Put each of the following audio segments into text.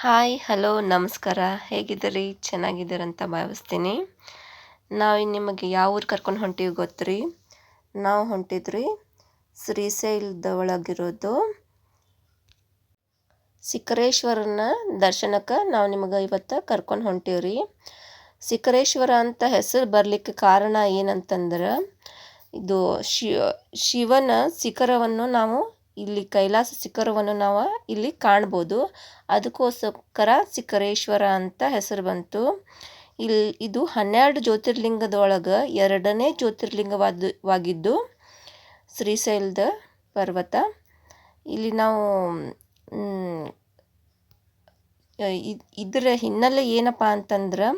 Hi hello ನಮಸ್ಕಾರ. ಹೇಗಿದ್ದೀರಿ? ಚೆನ್ನಾಗಿದ್ದೀರಂತ ಭಾವಿಸ್ತೀನಿ. ನಾವು ನಿಮಗೆ ಯಾವ ಊರು ಕರ್ಕೊಂಡು ಹೊಂಟೀವಿ ಗೊತ್ತ್ರಿ? ನಾವು ಹೊಂಟಿದ್ರಿ ಶ್ರೀಶೈಲದ ಒಳಗಿರೋದು ಶಿಖರೇಶ್ವರನ ದರ್ಶನಕ್ಕೆ ನಾವು ನಿಮಗೆ ಇವತ್ತು ಕರ್ಕೊಂಡು ಹೊಂಟೀವ್ರಿ. ಶಿಖರೇಶ್ವರ ಅಂತ ಹೆಸರು ಬರಲಿಕ್ಕೆ ಕಾರಣ ಏನಂತಂದ್ರೆ, ಇದು ಶಿವನ ಶಿಖರವನ್ನು ನಾವು ಇಲ್ಲಿ ಕೈಲಾಸ ಶಿಖರವನ್ನು ನಾವು ಇಲ್ಲಿ ಕಾಣ್ಬೋದು. ಅದಕ್ಕೋಸ್ಕರ ಶಿಖರೇಶ್ವರ ಅಂತ ಹೆಸರು ಬಂತು. ಇದು 12 ಜ್ಯೋತಿರ್ಲಿಂಗದೊಳಗೆ 2ನೇ ಜ್ಯೋತಿರ್ಲಿಂಗವಾಗಿದ್ದು ಶ್ರೀಶೈಲದ ಪರ್ವತ. ಇಲ್ಲಿ ನಾವು ಇದರ ಹಿನ್ನೆಲೆ ಏನಪ್ಪ ಅಂತಂದ್ರೆ,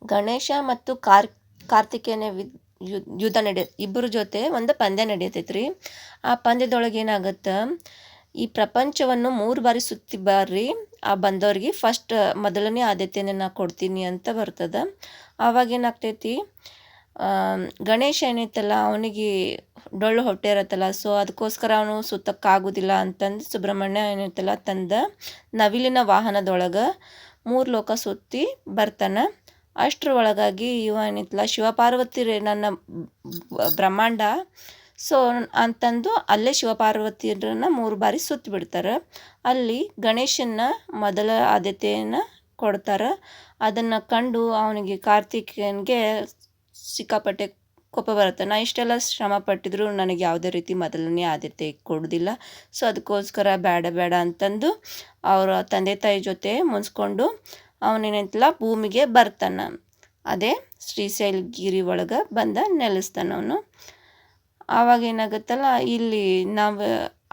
ಗಣೇಶ ಮತ್ತು ಕಾರ್ತಿಕೇಯನ ಯುದ್ಧ ಇಬ್ಬರ ಜೊತೆ ಒಂದು ಪಂದ್ಯ ನಡೆಯತೈತ್ರಿ. ಆ ಪಂದ್ಯದೊಳಗೆ ಏನಾಗುತ್ತೆ, ಈ ಪ್ರಪಂಚವನ್ನು 3 ಬಾರಿ ಸುತ್ತಿ ಬರ್ರಿ, ಆ ಬಂದವ್ರಿಗೆ ಫಸ್ಟ್ ಮೊದಲನೇ ಆದ್ಯತೆಯನ್ನು ನಾ ಕೊಡ್ತೀನಿ ಅಂತ ಬರ್ತದೆ. ಆವಾಗ ಏನಾಗ್ತೈತಿ, ಗಣೇಶ ಏನೈತಲ್ಲ ಅವನಿಗೆ ಡೊಳ್ಳು ಹೊಟ್ಟೆ ಇರತ್ತಲ್ಲ, ಸೊ ಅದಕ್ಕೋಸ್ಕರ ಅವನು ಸುತ್ತಕ್ಕಾಗೋದಿಲ್ಲ ಅಂತಂದು ಸುಬ್ರಹ್ಮಣ್ಯ ಏನೈತಲ್ಲ ತಂದ ನವಿಲಿನ ವಾಹನದೊಳಗೆ 3 ಲೋಕ ಸುತ್ತಿ ಬರ್ತಾನೆ. ಅಷ್ಟರ ಒಳಗಾಗಿ ಇವ ಏನೈತಲ್ಲ ಶಿವಪಾರ್ವತಿ ನನ್ನ ಬ್ರಹ್ಮಾಂಡ, ಸೊ ಅಂತಂದು ಅಲ್ಲೇ ಶಿವಪಾರ್ವತಿಯರನ್ನ 3 ಬಾರಿ ಸುತ್ತಿ ಬಿಡ್ತಾರೆ. ಅಲ್ಲಿ ಗಣೇಶನ ಮೊದಲ ಆದ್ಯತೆಯನ್ನು ಕೊಡ್ತಾರೆ. ಅದನ್ನು ಕಂಡು ಅವನಿಗೆ ಕಾರ್ತಿಕೇಯನಿಗೆ ಸಿಕ್ಕಾಪಟ್ಟೆ ಕೋಪ ಬರುತ್ತೆ. ನಾ ಇಷ್ಟೆಲ್ಲ ಶ್ರಮ ಪಟ್ಟಿದ್ರು ನನಗೆ ಯಾವುದೇ ರೀತಿ ಮೊದಲನೇ ಆದ್ಯತೆ ಕೊಡೋದಿಲ್ಲ, ಸೊ ಅದಕ್ಕೋಸ್ಕರ ಬೇಡ ಅಂತಂದು ಅವರ ತಂದೆ ತಾಯಿ ಜೊತೆ ಮುನ್ಸ್ಕೊಂಡು ಅವನೇನೈತಲ್ಲ ಭೂಮಿಗೆ ಬರ್ತಾನೆ. ಅದೇ ಶ್ರೀಶೈಲಗಿರಿ ಒಳಗೆ ಬಂದ ನೆಲೆಸ್ತಾನೆ ಅವನು. ಆವಾಗ ಏನಾಗುತ್ತಲ್ಲ, ಇಲ್ಲಿ ನಾವು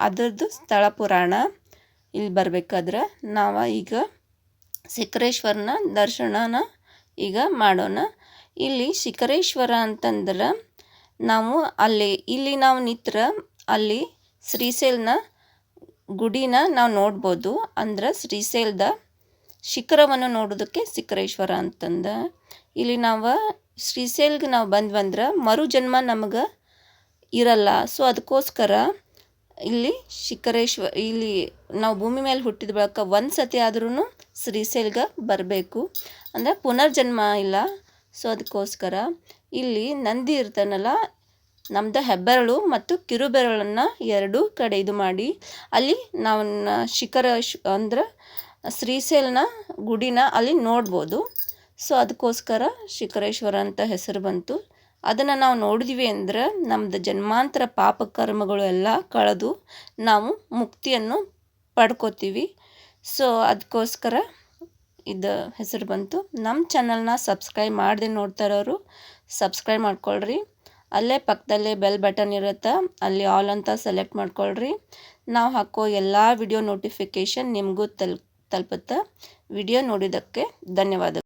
ಅದರದ್ದು ಸ್ಥಳ ಪುರಾಣ ಇಲ್ಲಿ ಬರಬೇಕಾದ್ರೆ ನಾವು ಈಗ ಶಿಖರೇಶ್ವರನ ದರ್ಶನನ ಈಗ ಮಾಡೋಣ. ಇಲ್ಲಿ ಶಿಖರೇಶ್ವರ ಅಂತಂದ್ರೆ ನಾವು ಇಲ್ಲಿ ನಾವು ನಿಂತ್ರೆ ಅಲ್ಲಿ ಶ್ರೀಶೈಲನ ಗುಡಿನ ನಾವು ನೋಡ್ಬೋದು. ಅಂದ್ರೆ ಶ್ರೀಶೈಲದ ಶಿಖರವನ್ನು ನೋಡೋದಕ್ಕೆ ಶಿಖರೇಶ್ವರ ಅಂತಂದ. ಇಲ್ಲಿ ನಾವು ಶ್ರೀಶೈಲ್ಗೆ ನಾವು ಬಂದ್ವಂದ್ರೆ ಮರು ಜನ್ಮ ನಮಗೆ ಇರಲ್ಲ, ಸೊ ಅದಕ್ಕೋಸ್ಕರ ಇಲ್ಲಿ ಇಲ್ಲಿ ನಾವು ಭೂಮಿ ಮೇಲೆ ಹುಟ್ಟಿದ ಬಳಿಕ ಒಂದು ಸತಿ ಆದ್ರೂ ಶ್ರೀಶೈಲ್ಗೆ ಬರಬೇಕು, ಅಂದರೆ ಪುನರ್ಜನ್ಮ ಇಲ್ಲ. ಸೊ ಅದಕ್ಕೋಸ್ಕರ ಇಲ್ಲಿ ನಂದಿ ಇರ್ತಾನಲ್ಲ, ನಮ್ಮದು ಹೆಬ್ಬೆರಳು ಮತ್ತು ಕಿರುಬೆರಳನ್ನು 2 ಕಡೆ ಇದು ಮಾಡಿ ಅಲ್ಲಿ ನಾವು ಅಂದ್ರೆ ಶ್ರೀಶೈಲನ ಗುಡಿನ ಅಲ್ಲಿ ನೋಡ್ಬೋದು. ಸೊ ಅದಕ್ಕೋಸ್ಕರ ಶಿಖರೇಶ್ವರ ಅಂತ ಹೆಸರು ಬಂತು. ಅದನ್ನು ನಾವು ನೋಡಿದ್ವಿ ಅಂದ್ರೆ ನಮ್ಮದು ಜನ್ಮಾಂತರ ಪಾಪ ಕರ್ಮಗಳು ಎಲ್ಲ ಕಳೆದು ನಾವು ಮುಕ್ತಿಯನ್ನು ಪಡ್ಕೋತೀವಿ. ಸೊ ಅದಕ್ಕೋಸ್ಕರ ಇದು ಹೆಸರು ಬಂತು. ನಮ್ಮ ಚಾನಲ್ನ ಸಬ್ಸ್ಕ್ರೈಬ್ ಮಾಡದೆ ನೋಡ್ತಾ ಇರೋರು ಸಬ್ಸ್ಕ್ರೈಬ್ ಮಾಡ್ಕೊಳ್ರಿ. ಅಲ್ಲೇ ಪಕ್ಕದಲ್ಲೇ ಬೆಲ್ ಬಟನ್ ಇರುತ್ತೆ, ಅಲ್ಲಿ ಆಲ್ ಅಂತ ಸೆಲೆಕ್ಟ್ ಮಾಡ್ಕೊಳ್ರಿ. ನಾವು ಹಾಕೋ ಎಲ್ಲ ವಿಡಿಯೋ ನೋಟಿಫಿಕೇಷನ್ ನಿಮಗೂ ತಲುಪುತ್ತೆ. ವಿಡಿಯೋ ನೋಡಿದ್ದಕ್ಕೆ ಧನ್ಯವಾದಗಳು.